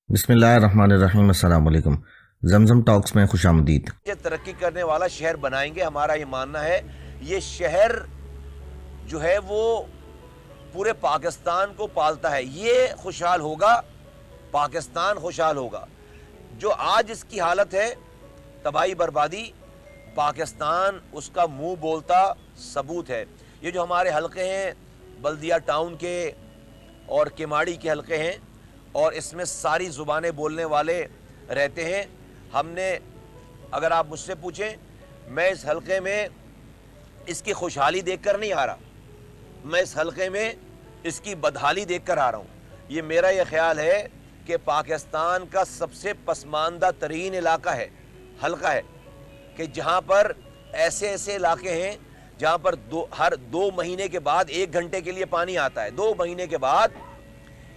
बिस्मिल्लाहिर्रहमानिर्रहीम। अस्सलाम वालेकुम। जमजम टॉक्स में खुश आमदीद। ये तरक्की करने वाला शहर बनाएंगे, हमारा ये मानना है। ये शहर जो है वो पूरे पाकिस्तान को पालता है। ये खुशहाल होगा, पाकिस्तान खुशहाल होगा। जो आज इसकी हालत है, तबाही बर्बादी, पाकिस्तान उसका मुंह बोलता सबूत है। ये जो हमारे हलके हैं, बल्दिया टाउन के और केमाड़ी के हलके हैं, और इसमें सारी ज़ुबानें बोलने वाले रहते हैं। हमने, अगर आप मुझसे पूछें, मैं इस हलके में इसकी खुशहाली देखकर नहीं आ रहा, मैं इस हलके में इसकी बदहाली देखकर आ रहा हूँ। ये मेरा ये ख्याल है कि पाकिस्तान का सबसे पसमानदा तरीन इलाका है, हलका है, कि जहाँ पर ऐसे ऐसे इलाके हैं जहाँ पर हर 2 महीने के बाद 1 घंटे के लिए पानी आता है। 2 महीने के बाद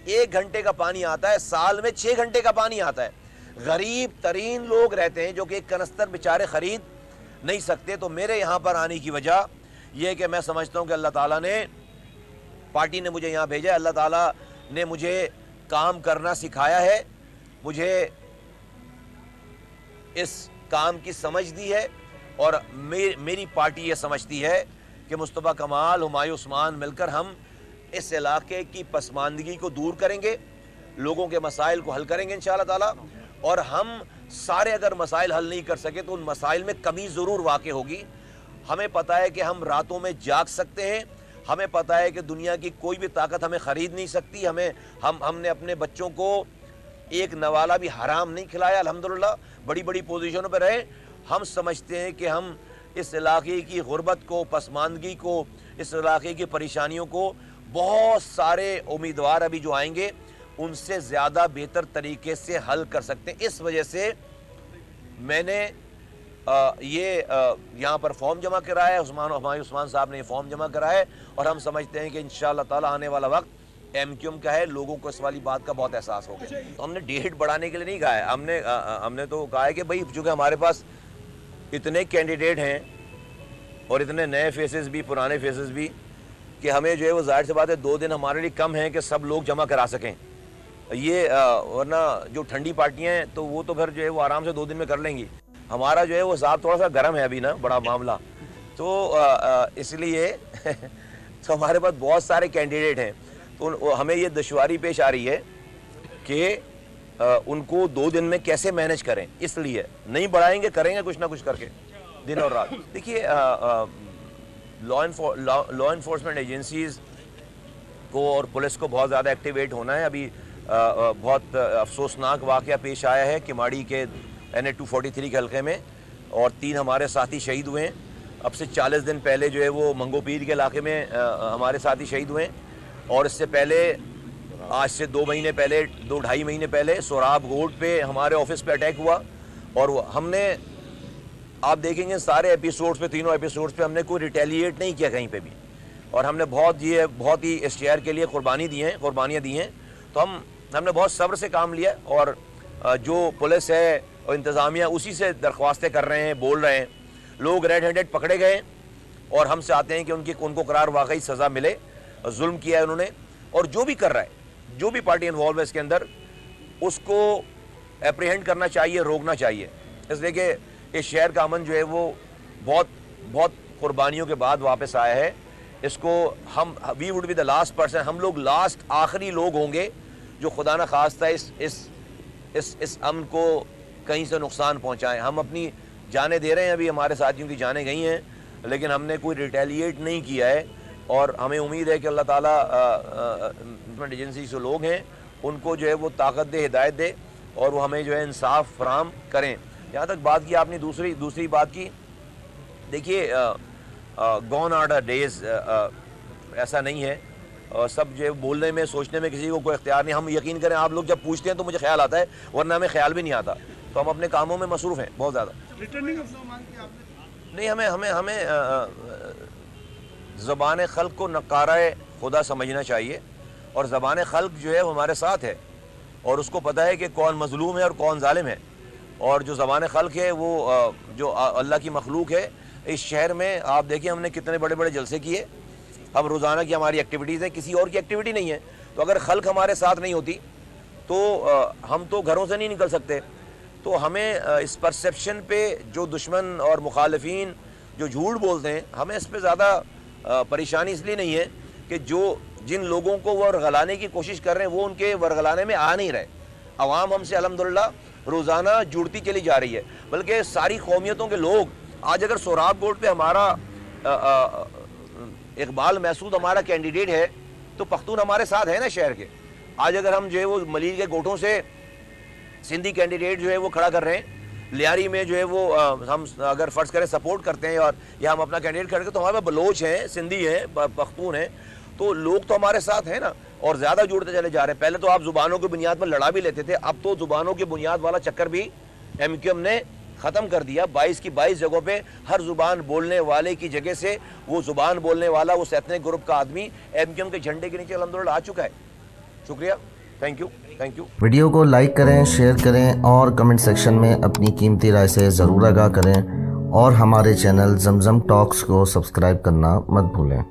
1 घंटे का पानी आता है, साल में 6 घंटे का पानी आता है। गरीब तरीन लोग रहते हैं जो कि एक कनस्तर बेचारे ख़रीद नहीं सकते। तो मेरे यहाँ पर आने की वजह यह है कि मैं समझता हूँ कि अल्लाह ताला ने, पार्टी ने मुझे यहाँ भेजा है, अल्लाह ताला ने मुझे काम करना सिखाया है, मुझे इस काम की समझ दी है, और मेरी पार्टी ये समझती है कि मुस्तफ़ा कमाल, हुमायूं उस्मान मिलकर हम इस इलाके की पसमानदगी को दूर करेंगे, लोगों के मसाइल को हल करेंगे इंशाअल्लाह ताला। और हम सारे अगर मसाइल हल नहीं कर सके तो उन मसाइल में कमी ज़रूर वाक़ होगी। हमें पता है कि हम रातों में जाग सकते हैं, हमें पता है कि दुनिया की कोई भी ताकत हमें ख़रीद नहीं सकती। हमने अपने बच्चों को एक नवाला भी हराम नहीं खिलाया, अल्हम्दुलिल्लाह, बड़ी बड़ी पोजीशनों पर रहे। हम समझते हैं कि हम इस इलाके की गुर्बत को, पसमानदगी को, इस इलाके की परेशानियों को बहुत सारे उम्मीदवार अभी जो आएंगे उनसे ज़्यादा बेहतर तरीके से हल कर सकते हैं। इस वजह से मैंने यहाँ पर फॉर्म जमा कराया है, हुमायूं उस्मान साहब ने ये फॉर्म जमा कराया है, और हम समझते हैं कि इंशाअल्लाह ताला आने वाला वक्त एमक्यूएम का है, लोगों को इस वाली बात का बहुत एहसास हो गया। तो हमने डेट बढ़ाने के लिए नहीं कहा है, हमने तो कहा है कि भाई चूँकि हमारे पास इतने कैंडिडेट हैं और इतने नए फेसेस भी, पुराने फेसेस भी, कि हमें जो है वो ज़ाहिर सी बात है 2 दिन हमारे लिए कम है कि सब लोग जमा करा सकें। ये वरना जो ठंडी पार्टियां हैं तो वो तो फिर जो है वो आराम से 2 दिन में कर लेंगी। हमारा जो है वो हिसाब थोड़ा सा गर्म है अभी ना, बड़ा मामला, तो इसलिए तो हमारे पास बहुत सारे कैंडिडेट हैं, तो हमें ये दुश्वारी पेश आ रही है कि उनको 2 दिन में कैसे मैनेज करें। इसलिए नहीं बढ़ाएंगे, करेंगे कुछ ना कुछ करके दिन और रात। देखिए, लॉ इन्फोर्समेंट एजेंसीज़ को और पुलिस को बहुत ज़्यादा एक्टिवेट होना है। अभी बहुत अफसोसनाक वाक़या पेश आया है किमाड़ी के NH 243 के हल्के में, और 3 हमारे साथी शहीद हुए हैं। अब से 40 दिन पहले जो है वो मंगोपीर के इलाके में हमारे साथी शहीद हुए हैं, और इससे पहले आज से 2 महीने पहले, 2-2.5 महीने पहले सोराब रोड पे हमारे ऑफिस पे अटैक हुआ। और हमने, आप देखेंगे सारे एपिसोड्स पे, तीनों एपिसोड्स पे हमने कोई रिटेलिएट नहीं किया कहीं पे भी, और हमने बहुत ही इस शहर के लिए कुर्बानियाँ दी हैं। तो हमने बहुत सब्र से काम लिया, और जो पुलिस है और इंतज़ामिया उसी से दरख्वास्तें कर रहे हैं, बोल रहे हैं। लोग रेड हैंडेड पकड़े गए और हम चाहते हैं कि उनको करार वाकई सज़ा मिले। जुल्म किया है उन्होंने, और जो भी कर रहा है, जो भी पार्टी इन्वॉल्व है इसके अंदर, उसको एप्रीहेंड करना चाहिए, रोकना चाहिए। इसलिए कि इस शहर का अमन जो है वो बहुत कुर्बानियों के बाद वापस आया है। इसको we would be the last person, हम लोग लास्ट आखिरी लोग होंगे जो खुदा न खास्ता इस अमन को कहीं से नुकसान पहुंचाएं। हम अपनी जानें दे रहे हैं, अभी हमारे साथियों की जानें गई हैं, लेकिन हमने कोई रिटेलिएट नहीं किया है। और हमें उम्मीद है कि अल्लाह ताला गवर्नमेंट एजेंसी से लोग हैं उनको जो है वो ताकत दे, हिदायत दे, और वो हमें जो है इंसाफ फराम करें। यहाँ तक बात की आपने दूसरी बात की, देखिए, गॉन आर द डेज, ऐसा नहीं है। सब जो है बोलने में, सोचने में किसी को कोई इख्तियार नहीं। हम यकीन करें, आप लोग जब पूछते हैं तो मुझे ख्याल आता है, वरना हमें ख्याल भी नहीं आता। तो हम अपने कामों में मसरूफ़ हैं बहुत ज़्यादा। नहीं, हमें ज़बान खल्क़ को नकारा खुदा समझना चाहिए, और ज़बान खल्क़ जो है वो हमारे साथ है, और उसको पता है कि कौन मज़लूम है और कौन ज़ालिम है। और जो ज़बान खल्क़ है वो जो अल्लाह की मखलूक है, इस शहर में आप देखिए हमने कितने बड़े बड़े जलसे किए। हम रोज़ाना की हमारी एक्टिविटीज़ हैं, किसी और की एक्टिविटी नहीं है। तो अगर खल्क़ हमारे साथ नहीं होती تو ہم تو گھروں سے نہیں نکل سکتے. تو ہمیں اس پرسیپشن پہ جو دشمن اور مخالفین جو جھوٹ بولتے ہیں, ہمیں اس پہ زیادہ پریشانی اس لیے نہیں ہے کہ جن لوگوں کو وہ ورغلانے کی کوشش کر رہے ہیں وہ ان کے ورغلانے میں آ نہیں رہے. عوام ہم سے الحمدللہ روزانہ جڑتی چلی جا رہی ہے, بلکہ ساری قومیتوں کے لوگ آج اگر سوراب بورڈ پہ ہمارا اقبال محسود ہمارا کینڈیڈیٹ ہے تو پختون ہمارے ساتھ ہے نا شہر کے. آج اگر ہم جو ہے وہ ملیل کے گوٹوں سے سندھی کینڈیڈیٹ جو ہے وہ کھڑا کر رہے ہیں, لیاری میں جو ہے وہ ہم اگر فرض کریں سپورٹ کرتے ہیں اور یا ہم اپنا کینڈیڈیٹ کھڑے تو ہمارے پاس بلوچ ہیں, سندھی ہیں, پختون ہیں, تو لوگ تو ہمارے ساتھ ہیں نا, اور زیادہ جڑتے چلے جا رہے ہیں. پہلے تو آپ زبانوں کی بنیاد پر لڑا بھی لیتے تھے, اب تو زبانوں کی بنیاد والا چکر بھی ایم کیو ایم نے ختم کر دیا. 22 کی 22 جگہوں پہ ہر زبان بولنے والے کی جگہ سے وہ زبان بولنے والا اس ایتھنک گروپ کا آدمی ایم کیو ایم کے جھنڈے کے نیچے الحمدللہ آ چکا ہے. شکریہ, تھینک یو. ویڈیو کو لائک کریں, شیئر کریں اور کمنٹ سیکشن میں اپنی قیمتی رائے سے ضرور آگاہ کریں, اور ہمارے چینل زمزم ٹاکس کو سبسکرائب کرنا مت بھولیں.